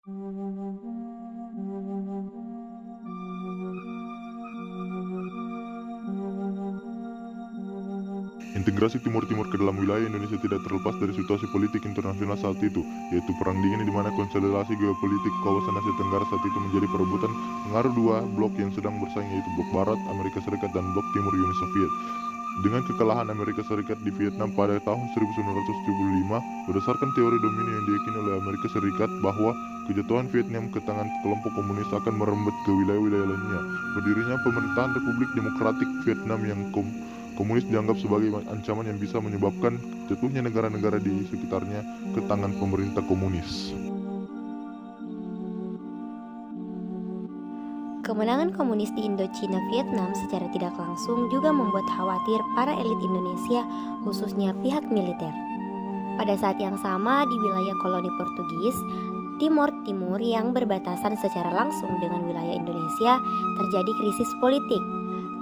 Integrasi Timur Timur ke dalam wilayah Indonesia tidak terlepas dari situasi politik internasional saat itu, yaitu Perang Dingin di mana konsolidasi geopolitik kawasan Asia Tenggara saat itu menjadi perebutan pengaruh dua blok yang sedang bersaing, yaitu blok Barat Amerika Serikat dan blok Timur Uni Soviet. Dengan kekalahan Amerika Serikat di Vietnam pada tahun 1975, berdasarkan teori domino yang diyakini oleh Amerika Serikat bahwa kejatuhan Vietnam ke tangan kelompok komunis akan merembet ke wilayah-wilayah lainnya, berdirinya pemerintahan Republik Demokratik Vietnam yang komunis dianggap sebagai ancaman yang bisa menyebabkan jatuhnya negara-negara di sekitarnya ke tangan pemerintah komunis. Kemenangan komunis di Indochina Vietnam secara tidak langsung juga membuat khawatir para elit Indonesia, khususnya pihak militer. Pada saat yang sama di wilayah koloni Portugis, Timor Timur yang berbatasan secara langsung dengan wilayah Indonesia terjadi krisis politik.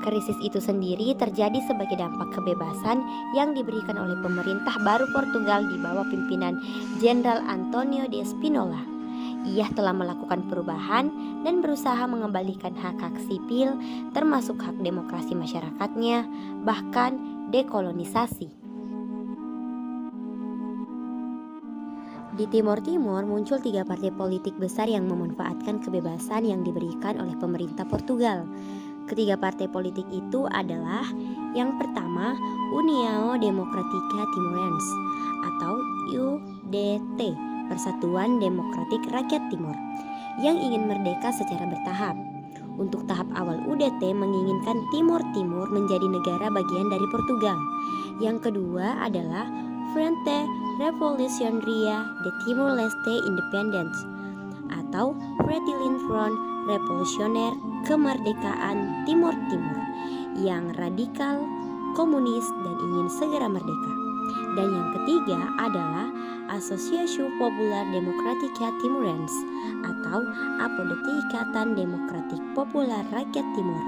Krisis itu sendiri terjadi sebagai dampak kebebasan yang diberikan oleh pemerintah baru Portugal di bawah pimpinan Jenderal Antonio de Spinola. Ia telah melakukan perubahan dan berusaha mengembalikan hak-hak sipil, termasuk hak demokrasi masyarakatnya, bahkan dekolonisasi. Di Timor Timur muncul 3 partai politik besar yang memanfaatkan kebebasan yang diberikan oleh pemerintah Portugal. Ketiga partai politik itu adalah yang pertama União Democrática Timorense atau UDT, Persatuan Demokratik Rakyat Timor, yang ingin merdeka secara bertahap. Untuk tahap awal UDT menginginkan Timor Timur menjadi negara bagian dari Portugal. Yang kedua adalah Frente Revolucionaria de Timor-Leste Independence atau Fretilin Front Revolusioner Kemerdekaan Timor Timur, yang radikal, komunis, dan ingin segera merdeka. Dan yang ketiga adalah Asociação Popular Democrática Timorense atau APODT, Ikatan Demokratik Populer Rakyat Timur,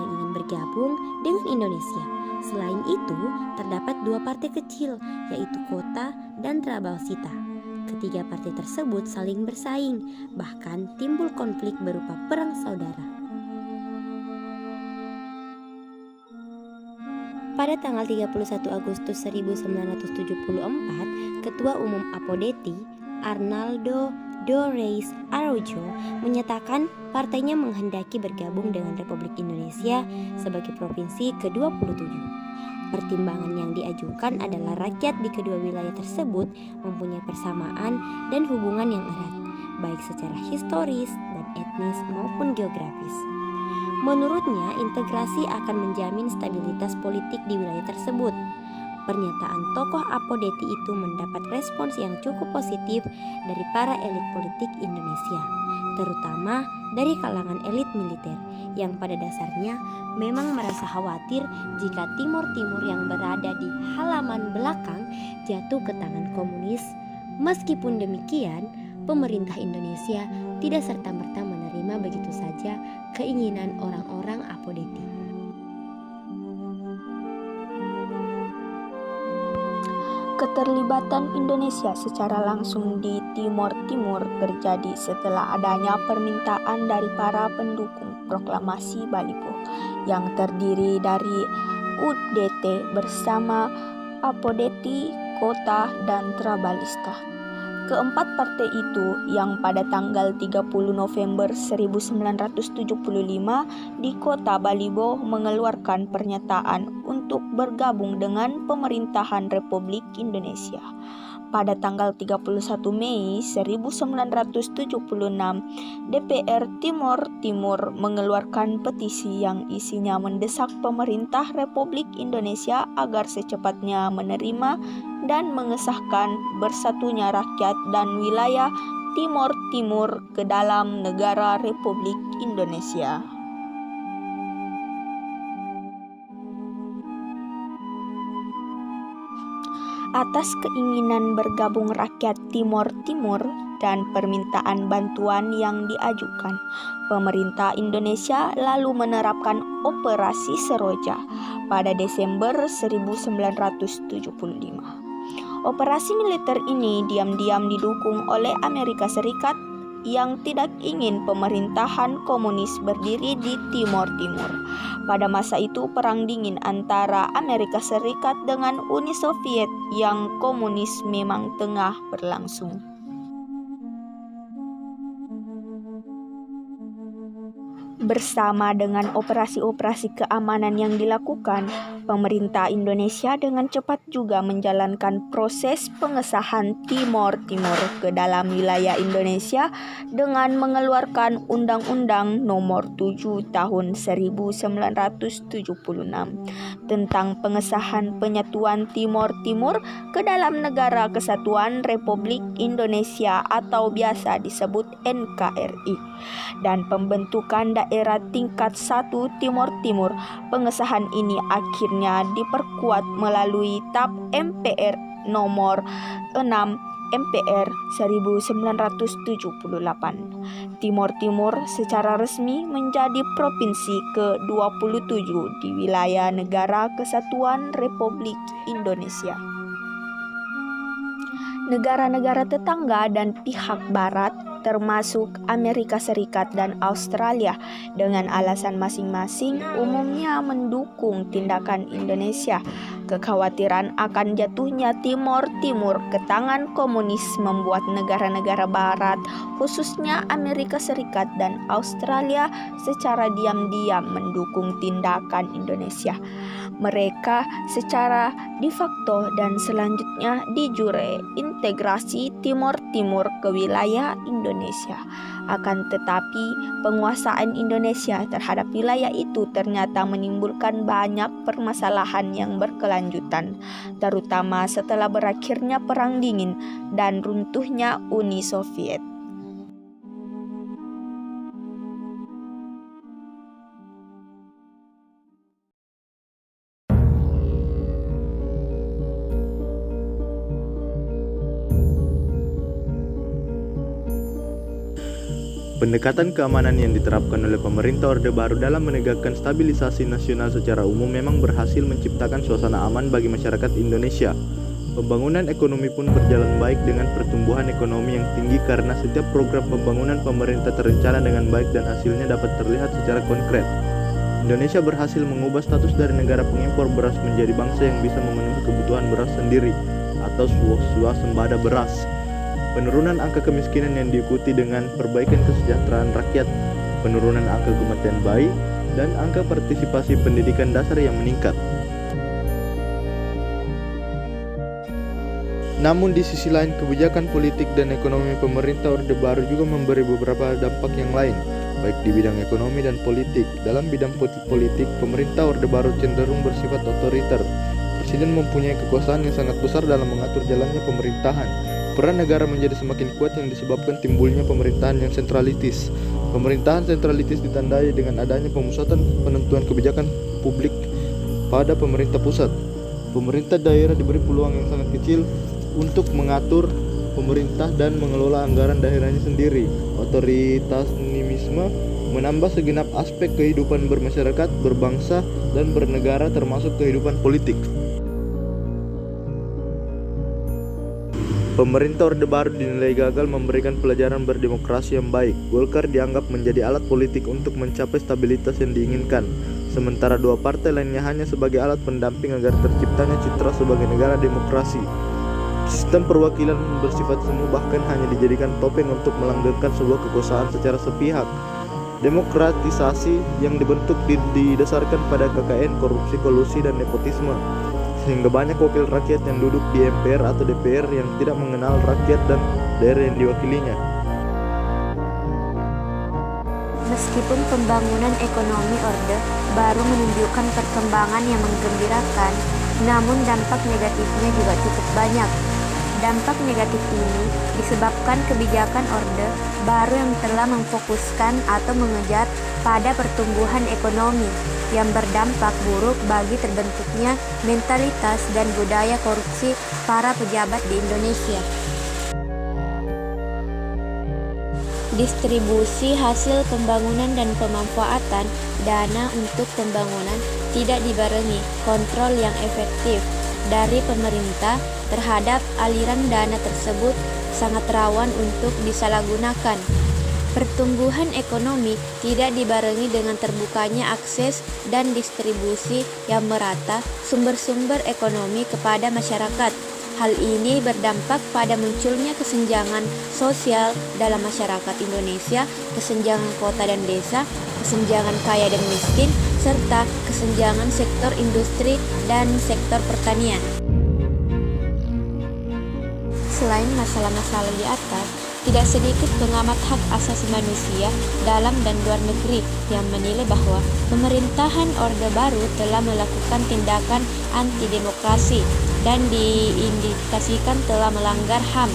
yang ingin bergabung dengan Indonesia. Selain itu, terdapat 2 partai kecil, yaitu Kota dan Trabalsita. Ketiga partai tersebut saling bersaing, bahkan timbul konflik berupa perang saudara. Pada tanggal 31 Agustus 1974, Ketua Umum APODT, Arnaldo do Reis Araujo, menyatakan partainya menghendaki bergabung dengan Republik Indonesia sebagai provinsi ke-27. Pertimbangan yang diajukan adalah rakyat di kedua wilayah tersebut mempunyai persamaan dan hubungan yang erat, baik secara historis dan etnis maupun geografis. Menurutnya, integrasi akan menjamin stabilitas politik di wilayah tersebut. Pernyataan tokoh APODT itu mendapat respons yang cukup positif dari para elit politik Indonesia, terutama dari kalangan elit militer yang pada dasarnya memang merasa khawatir jika Timor Timur yang berada di halaman belakang jatuh ke tangan komunis. Meskipun demikian, pemerintah Indonesia tidak serta-merta menerima begitu saja keinginan orang-orang APODT. Keterlibatan Indonesia secara langsung di Timor Timur terjadi setelah adanya permintaan dari para pendukung proklamasi Balibo yang terdiri dari UDT bersama APODT, Kota, dan Trabalista. Keempat partai itu yang pada tanggal 30 November 1975 di Kota Balibo mengeluarkan pernyataan untuk bergabung dengan pemerintahan Republik Indonesia. Pada tanggal 31 Mei 1976, DPR Timor Timur mengeluarkan petisi yang isinya mendesak pemerintah Republik Indonesia agar secepatnya menerima dan mengesahkan bersatunya rakyat dan wilayah Timor Timur ke dalam negara Republik Indonesia. Atas keinginan bergabung rakyat Timor Timur dan permintaan bantuan yang diajukan, pemerintah Indonesia lalu menerapkan Operasi Seroja pada Desember 1975. Operasi militer ini diam-diam didukung oleh Amerika Serikat, yang tidak ingin pemerintahan komunis berdiri di Timor Timur. Pada masa itu perang dingin antara Amerika Serikat dengan Uni Soviet yang komunis memang tengah berlangsung. Bersama dengan operasi-operasi keamanan yang dilakukan, pemerintah Indonesia dengan cepat juga menjalankan proses pengesahan Timor Timur ke dalam wilayah Indonesia dengan mengeluarkan Undang-Undang Nomor 7 Tahun 1976 tentang pengesahan penyatuan Timor Timur ke dalam Negara Kesatuan Republik Indonesia atau biasa disebut NKRI, dan pembentukan daerah tingkat 1 Timor Timur. Pengesahan ini akhirnya diperkuat melalui TAP MPR nomor 6 MPR 1978. Timor Timur secara resmi menjadi provinsi ke-27 di wilayah Negara Kesatuan Republik Indonesia. Negara-negara tetangga dan pihak barat termasuk Amerika Serikat dan Australia dengan alasan masing-masing umumnya mendukung tindakan Indonesia. Kekhawatiran akan jatuhnya Timor Timur ke tangan komunis membuat negara-negara barat, khususnya Amerika Serikat dan Australia, secara diam-diam mendukung tindakan Indonesia. Mereka secara de facto dan selanjutnya de jure integrasi Timor Timur ke wilayah Indonesia. Akan tetapi penguasaan Indonesia terhadap wilayah itu ternyata menimbulkan banyak permasalahan yang berkelanjutan, terutama setelah berakhirnya Perang Dingin dan runtuhnya Uni Soviet. Pendekatan keamanan yang diterapkan oleh pemerintah Orde Baru dalam menegakkan stabilisasi nasional secara umum memang berhasil menciptakan suasana aman bagi masyarakat Indonesia. Pembangunan ekonomi pun berjalan baik dengan pertumbuhan ekonomi yang tinggi karena setiap program pembangunan pemerintah terencana dengan baik dan hasilnya dapat terlihat secara konkret. Indonesia berhasil mengubah status dari negara pengimpor beras menjadi bangsa yang bisa memenuhi kebutuhan beras sendiri atau swasembada beras. Penurunan angka kemiskinan yang diikuti dengan perbaikan kesejahteraan rakyat, penurunan angka kematian bayi, dan angka partisipasi pendidikan dasar yang meningkat. Namun di sisi lain, kebijakan politik dan ekonomi pemerintah Orde Baru juga memberi beberapa dampak yang lain, baik di bidang ekonomi dan politik. Dalam bidang politik, pemerintah Orde Baru cenderung bersifat otoriter. Presiden mempunyai kekuasaan yang sangat besar dalam mengatur jalannya pemerintahan. Peran negara menjadi semakin kuat yang disebabkan timbulnya pemerintahan yang sentralitis. Pemerintahan sentralitis ditandai dengan adanya pemusatan penentuan kebijakan publik pada pemerintah pusat. Pemerintah daerah diberi peluang yang sangat kecil untuk mengatur pemerintah dan mengelola anggaran daerahnya sendiri. Otoritarianisme menambah segenap aspek kehidupan bermasyarakat, berbangsa, dan bernegara termasuk kehidupan politik. Pemerintah Orde Baru dinilai gagal memberikan pelajaran berdemokrasi yang baik. Golkar dianggap menjadi alat politik untuk mencapai stabilitas yang diinginkan, sementara dua partai lainnya hanya sebagai alat pendamping agar terciptanya citra sebagai negara demokrasi. Sistem perwakilan bersifat semu bahkan hanya dijadikan topeng untuk melanggengkan sebuah kekuasaan secara sepihak. Demokratisasi yang dibentuk didasarkan pada KKN, korupsi, kolusi, dan nepotisme, sehingga banyak wakil rakyat yang duduk di MPR atau DPR yang tidak mengenal rakyat dan daerah yang diwakilinya. Meskipun pembangunan ekonomi Orde Baru menunjukkan perkembangan yang menggembirakan, namun dampak negatifnya juga cukup banyak. Dampak negatif ini disebabkan kebijakan Orde Baru yang telah memfokuskan atau mengejar pada pertumbuhan ekonomi yang berdampak buruk bagi terbentuknya mentalitas dan budaya korupsi para pejabat di Indonesia. Distribusi hasil pembangunan dan pemanfaatan dana untuk pembangunan tidak dibarengi kontrol yang efektif dari pemerintah terhadap aliran dana tersebut sangat rawan untuk disalahgunakan. Pertumbuhan ekonomi tidak dibarengi dengan terbukanya akses dan distribusi yang merata sumber-sumber ekonomi kepada masyarakat. Hal ini berdampak pada munculnya kesenjangan sosial dalam masyarakat Indonesia, kesenjangan kota dan desa, kesenjangan kaya dan miskin, serta kesenjangan sektor industri dan sektor pertanian. Selain masalah-masalah di atas, tidak sedikit pengamat hak asasi manusia dalam dan luar negeri yang menilai bahwa pemerintahan Orde Baru telah melakukan tindakan anti-demokrasi dan diindikasikan telah melanggar HAM.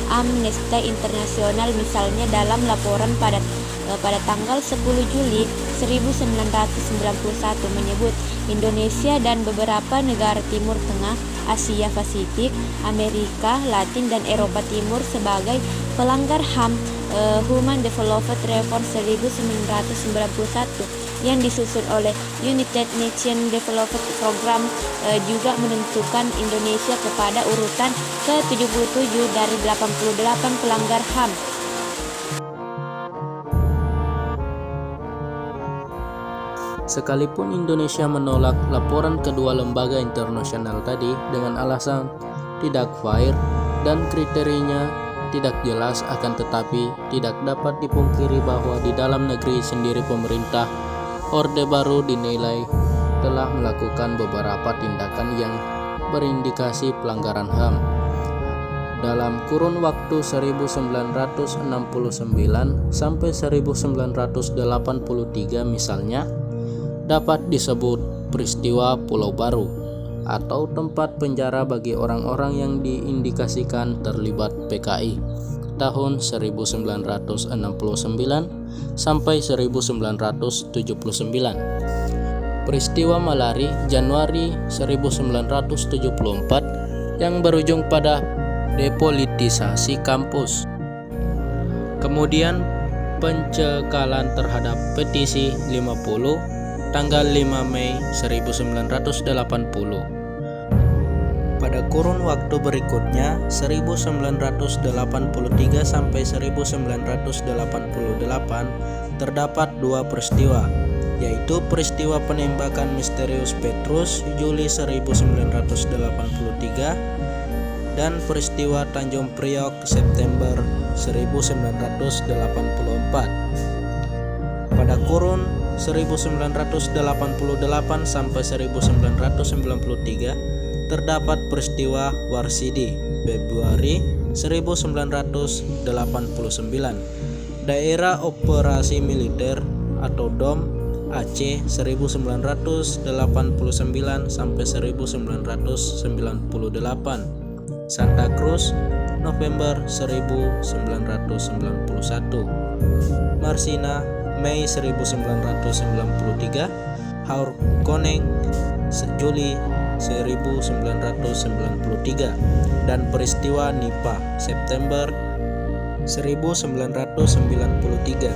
Amnesty International misalnya dalam laporan pada tanggal 10 Juli 1991 menyebut Indonesia dan beberapa negara Timur Tengah, Asia Pasifik, Amerika Latin dan Eropa Timur sebagai pelanggar HAM Human Development Report 1991 yang disusun oleh United Nations Development Program juga menentukan Indonesia kepada urutan ke-77 dari 88 pelanggar HAM. Sekalipun Indonesia menolak laporan kedua lembaga internasional tadi dengan alasan tidak fair dan kriterianya tidak jelas, akan tetapi tidak dapat dipungkiri bahwa di dalam negeri sendiri pemerintah Orde Baru dinilai telah melakukan beberapa tindakan yang berindikasi pelanggaran HAM. Dalam kurun waktu 1969 sampai 1983 misalnya, dapat disebut peristiwa Pulau Baru atau tempat penjara bagi orang-orang yang diindikasikan terlibat PKI tahun 1969 sampai 1979. Peristiwa Malari Januari 1974 yang berujung pada depolitisasi kampus. Kemudian pencekalan terhadap petisi 50 tanggal 5 Mei 1980. Pada kurun waktu berikutnya 1983 sampai 1988 terdapat dua peristiwa, yaitu peristiwa penembakan misterius Petrus Juli 1983 dan peristiwa Tanjung Priok September 1984. Pada kurun 1988 sampai 1993 terdapat peristiwa Warsidi Februari 1989, Daerah Operasi Militer atau DOM Aceh 1989 sampai 1998, Santa Cruz November 1991, Marsina Mei 1993, Haur Koneng Juli 1993, dan peristiwa Nipah September 1993.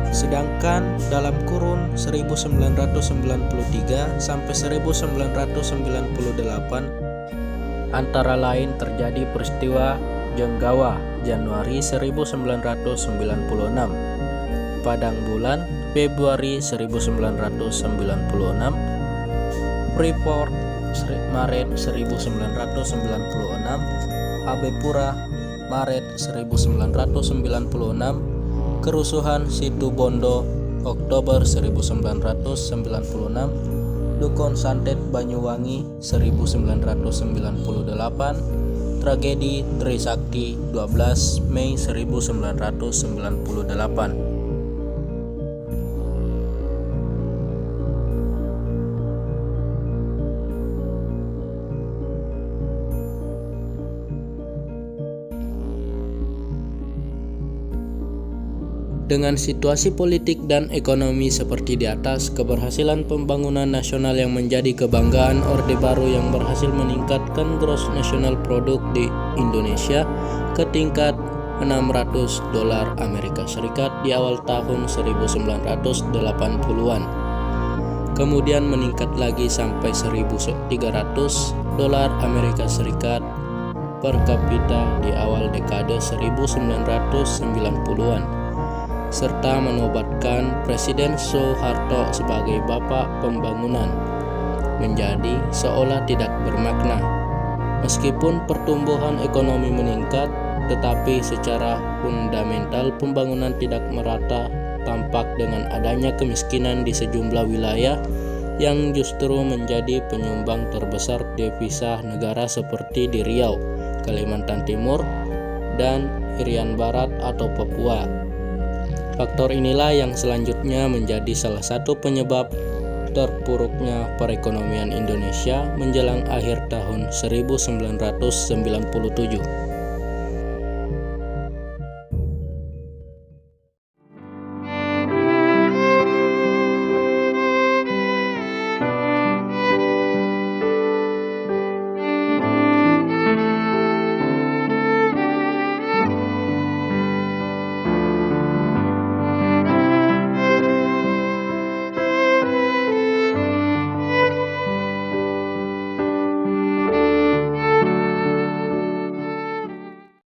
Sedangkan dalam kurun 1993 sampai 1998 antara lain terjadi peristiwa Jenggawa Januari 1996, Padang Bulan Februari 1996, Freeport Maret 1996, Abepura Maret 1996, kerusuhan Situ Bondo Oktober 1996, Dukun Santet Banyuwangi 1998, tragedi Trisakti 12 Mei 1998. Dengan situasi politik dan ekonomi seperti di atas, keberhasilan pembangunan nasional yang menjadi kebanggaan Orde Baru yang berhasil meningkatkan gross national product di Indonesia ke tingkat $600 Amerika Serikat di awal tahun 1980-an. Kemudian meningkat lagi sampai $1.300 Amerika Serikat per kapita di awal dekade 1990-an, serta menobatkan Presiden Soeharto sebagai Bapak Pembangunan, menjadi seolah tidak bermakna. Meskipun pertumbuhan ekonomi meningkat, tetapi secara fundamental pembangunan tidak merata, tampak dengan adanya kemiskinan di sejumlah wilayah yang justru menjadi penyumbang terbesar devisa negara seperti di Riau, Kalimantan Timur, dan Irian Barat atau Papua. Faktor inilah yang selanjutnya menjadi salah satu penyebab terpuruknya perekonomian Indonesia menjelang akhir tahun 1997.